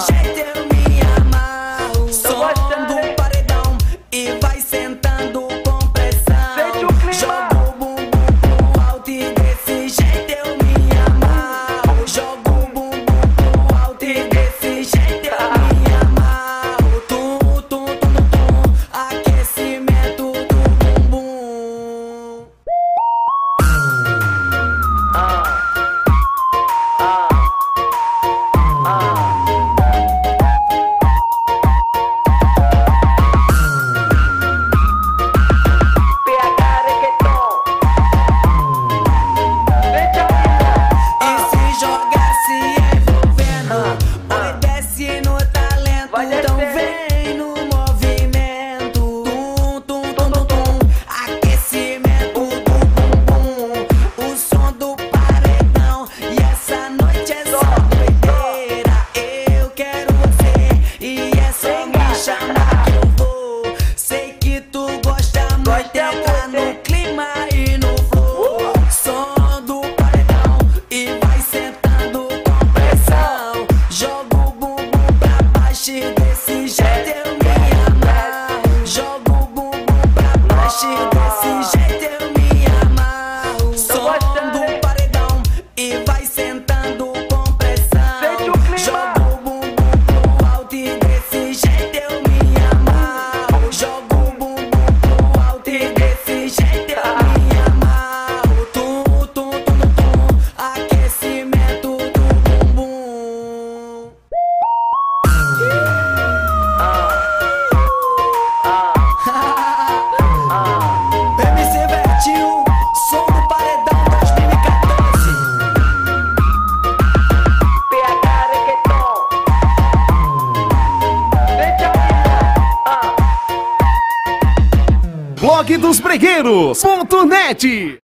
jeito eu me amarro. Som do paredão e vai sentando com pressão. Jogo o bumbum pro alto e desse jeito eu me amarro. Jogo o bumbum pro alto e desse jeito eu me amarro. Tum, tum, tum, tum, tum, aquecimento do bumbum. Então vem no movimento, tum, tum, tum, tum, tum, aquecimento do bumbum, o som do paredão. E essa noite é só doideira. Eu quero você e é só me chamar que eu vou. Sei que tu gosta muito, tá no clima e no flow. Som do paredão e vai sentando com pressão. Joga o bumbum pra baixo e desse jeito eu me amarro. Jogo o bumbum pra baixo e desse jeito eu me amarro. Som do paredão e vai sentando com pressão. Jogo o bumbum pro alto e desse jeito eu me amarro. Jogo o bumbum pro alto e desse jeito eu me amarro. Tum, tum, tum, tum, tum, aquecimento do bumbum. MC Vertinho, som do paredão 2014. Blog dos Bregueiros.net